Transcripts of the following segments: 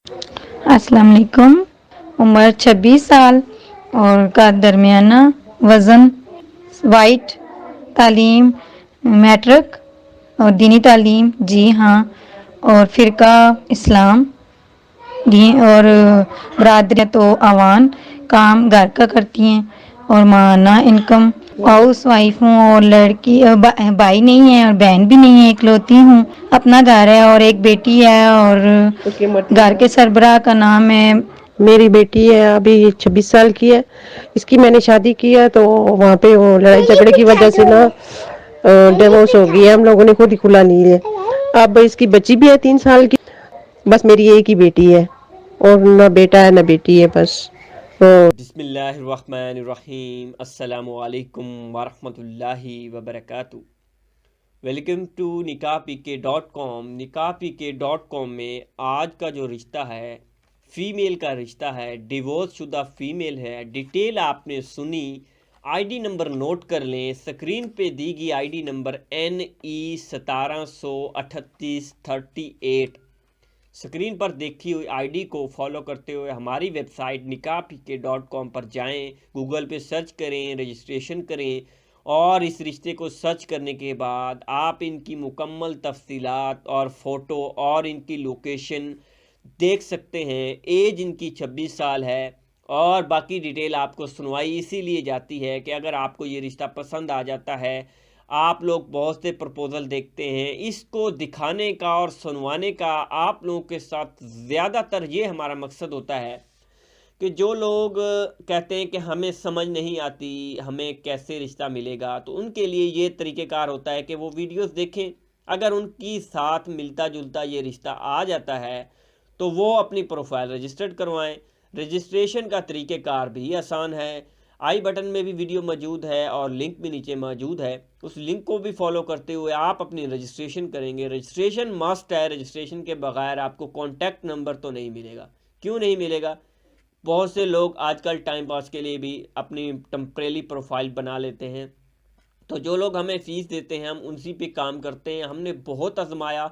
अस्सलाम वालेकुम। उम्र 26 साल और का दरमियाना वज़न, वाइट, तालीम मैट्रिक और दीनी तालीम जी हाँ, और फ़िरका इस्लाम दी और बरादरी तो अवान काम घर का करती हैं और माना इनकम हाउस वाइफ हूँ और लड़की भाई नहीं है और बहन भी नहीं है, इकलौती हूँ। अपना घर है और एक बेटी है और उसकी उम्र 3 घर के साल सरबराह का नाम है। मेरी बेटी है, अभी 26 साल की है। इसकी मैंने शादी की है तो वहाँ पे वो लड़ाई झगड़े की वजह से ना डिवोर्स हो गई है। हम लोगों ने खुद ही खुला नहीं है। अब इसकी बच्ची भी है 3 साल की। बस मेरी एक ही बेटी है और ना बेटा है ना बेटी है बस। तो बिस्मिल्लाहिर्रहमानिर्रहीम अस्सलामुअलैकुम वरहमतुल्लाहि वबरकातुहू। Welcome to nikahpk.com। nikahpk.com में आज का जो रिश्ता है, फ़ीमेल का रिश्ता है, डिवोर्स शुदा फ़ीमेल है। डिटेल आपने सुनी, आईडी नंबर नोट कर लें। स्क्रीन पे दी गई आईडी नंबर NE173838। स्क्रीन पर देखी हुई आईडी को फॉलो करते हुए हमारी वेबसाइट nikahpk.com पर जाएं, गूगल पे सर्च करें, रजिस्ट्रेशन करें और इस रिश्ते को सर्च करने के बाद आप इनकी मुकम्मल तफसीलात और फ़ोटो और इनकी लोकेशन देख सकते हैं। एज इनकी 26 साल है और बाकी डिटेल आपको सुनवाई इसीलिए जाती है कि अगर आपको ये रिश्ता पसंद आ जाता है, आप लोग बहुत से प्रपोज़ल देखते हैं, इसको दिखाने का और सुनवाने का आप लोगों के साथ ज़्यादातर ये हमारा मकसद होता है कि जो लोग कहते हैं कि हमें समझ नहीं आती, हमें कैसे रिश्ता मिलेगा, तो उनके लिए ये तरीक़ेकार होता है कि वो वीडियोस देखें। अगर उनकी साथ मिलता जुलता ये रिश्ता आ जाता है तो वो अपनी प्रोफाइल रजिस्टर्ड करवाएं। रजिस्ट्रेशन का तरीक़ेकार भी आसान है। आई बटन में भी वीडियो मौजूद है और लिंक भी नीचे मौजूद है। उस लिंक को भी फॉलो करते हुए आप अपनी रजिस्ट्रेशन करेंगे। रजिस्ट्रेशन मस्ट है। रजिस्ट्रेशन के बगैर आपको कॉन्टैक्ट नंबर तो नहीं मिलेगा। क्यों नहीं मिलेगा? बहुत से लोग आजकल टाइम पास के लिए भी अपनी टेम्परेरी प्रोफाइल बना लेते हैं। तो जो लोग हमें फ़ीस देते हैं हम उसी पे काम करते हैं। हमने बहुत आजमाया,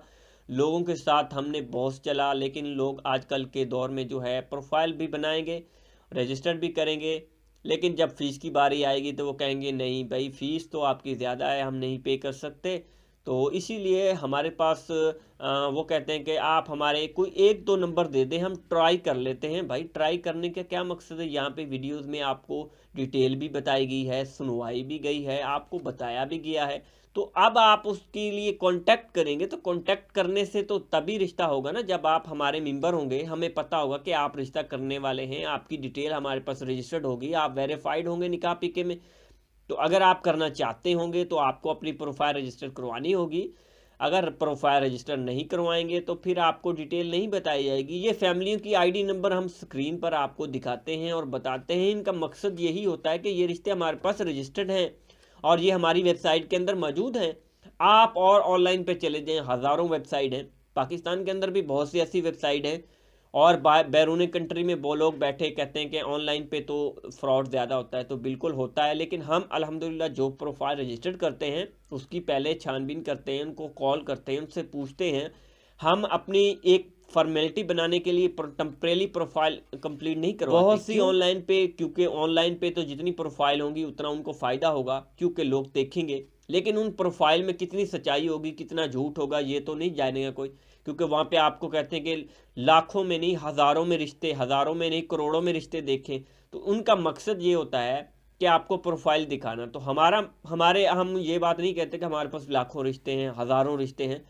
लोगों के साथ हमने बहुत चला, लेकिन लोग आजकल के दौर में जो है प्रोफाइल भी बनाएंगे, रजिस्टर भी करेंगे, लेकिन जब फ़ीस की बारी आएगी तो वो कहेंगे नहीं भाई, फ़ीस तो आपकी ज़्यादा है, हम नहीं पे कर सकते। तो इसीलिए हमारे पास वो कहते हैं कि आप हमारे कोई एक दो नंबर दे दें, हम ट्राई कर लेते हैं। भाई ट्राई करने का क्या मकसद है? यहाँ पे वीडियोस में आपको डिटेल भी बताई गई है, सुनवाई भी गई है, आपको बताया भी गया है। तो अब आप उसके लिए कांटेक्ट करेंगे तो कांटेक्ट करने से तो तभी रिश्ता होगा ना जब आप हमारे मेंबर होंगे, हमें पता होगा कि आप रिश्ता करने वाले हैं, आपकी डिटेल हमारे पास रजिस्टर्ड होगी, आप वेरीफाइड होंगे निकाह पीके में। तो अगर आप करना चाहते होंगे तो आपको अपनी प्रोफाइल रजिस्टर करवानी होगी। अगर प्रोफाइल रजिस्टर नहीं करवाएंगे तो फिर आपको डिटेल नहीं बताई जाएगी। ये फैमिलियों की आईडी नंबर हम स्क्रीन पर आपको दिखाते हैं और बताते हैं। इनका मकसद यही होता है कि ये रिश्ते हमारे पास रजिस्टर्ड हैं और ये हमारी वेबसाइट के अंदर मौजूद हैं। आप और ऑनलाइन पे चले जाएं, हज़ारों वेबसाइट हैं। पाकिस्तान के अंदर भी बहुत सी ऐसी वेबसाइट हैं और बैरून कंट्री में वो लोग बैठे कहते हैं कि ऑनलाइन पे तो फ्रॉड ज़्यादा होता है। तो बिल्कुल होता है, लेकिन हम अल्हम्दुलिल्लाह जो प्रोफाइल रजिस्टर्ड करते हैं उसकी पहले छानबीन करते हैं, उनको कॉल करते हैं, उनसे पूछते हैं। हम अपनी एक फॉर्मेलिटी बनाने के लिए टेम्परेरी प्रोफाइल कंप्लीट नहीं करवाते। बहुत सी ऑनलाइन पे, क्योंकि ऑनलाइन पे तो जितनी प्रोफाइल होंगी उतना उनको फ़ायदा होगा, क्योंकि लोग देखेंगे, लेकिन उन प्रोफाइल में कितनी सच्चाई होगी, कितना झूठ होगा, ये तो नहीं जानेगा कोई। क्योंकि वहाँ पे आपको कहते हैं कि लाखों में नहीं, हज़ारों में रिश्ते, हज़ारों में नहीं, करोड़ों में रिश्ते देखें। तो उनका मकसद ये होता है कि आपको प्रोफाइल दिखाना। तो हम ये बात नहीं कहते कि हमारे पास लाखों रिश्ते हैं, हज़ारों रिश्ते हैं।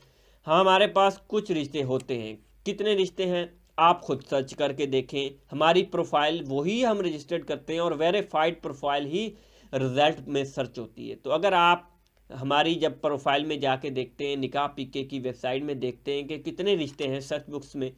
हाँ, हमारे पास कुछ रिश्ते होते हैं। कितने रिश्ते हैं आप खुद सर्च करके देखें। हमारी प्रोफाइल वही हम रजिस्टर्ड करते हैं और वेरीफाइड प्रोफाइल ही रिज़ल्ट में सर्च होती है। तो अगर आप हमारी जब प्रोफाइल में जाके देखते हैं, निकाह पीके की वेबसाइट में देखते हैं कि कितने रिश्ते हैं सर्च बुक्स में,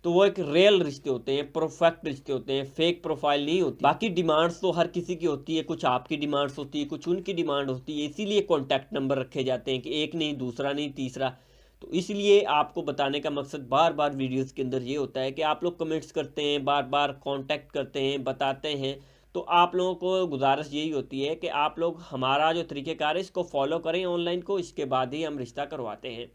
तो वो एक रियल रिश्ते होते हैं, परफेक्ट रिश्ते होते हैं, फेक प्रोफाइल नहीं होती। बाकी डिमांड्स तो हर किसी की होती है, कुछ आपकी डिमांड्स होती है, कुछ उनकी डिमांड होती है। इसीलिए कॉन्टैक्ट नंबर रखे जाते हैं कि एक नहीं, दूसरा नहीं, तीसरा। तो इसलिए आपको बताने का मकसद बार बार वीडियोस के अंदर ये होता है कि आप लोग कमेंट्स करते हैं, बार बार कांटेक्ट करते हैं, बताते हैं। तो आप लोगों को गुजारिश यही होती है कि आप लोग हमारा जो तरीक़ेकार है इसको फॉलो करें ऑनलाइन को, इसके बाद ही हम रिश्ता करवाते हैं।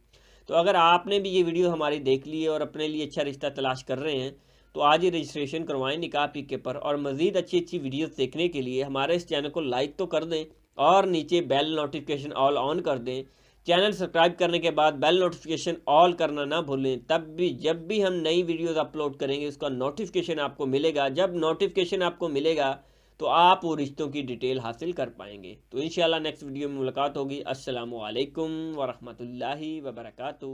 तो अगर आपने भी ये वीडियो हमारी देख ली है और अपने लिए अच्छा रिश्ता तलाश कर रहे हैं तो आज ही रजिस्ट्रेशन करवाएं निकाह पीके पर। और मज़ीद अच्छी अच्छी वीडियोस देखने के लिए हमारे इस चैनल को लाइक तो कर दें और नीचे बेल नोटिफिकेशन ऑल ऑन कर दें। चैनल सब्सक्राइब करने के बाद बेल नोटिफिकेशन ऑल करना ना भूलें, तब भी जब भी हम नई वीडियोस अपलोड करेंगे उसका नोटिफिकेशन आपको मिलेगा। जब नोटिफिकेशन आपको मिलेगा तो आप वो रिश्तों की डिटेल हासिल कर पाएंगे। तो इंशाल्लाह नेक्स्ट वीडियो में मुलाकात होगी। अस्सलामु अलैकुम वरहमतुल्लाहि वबरकातुहू।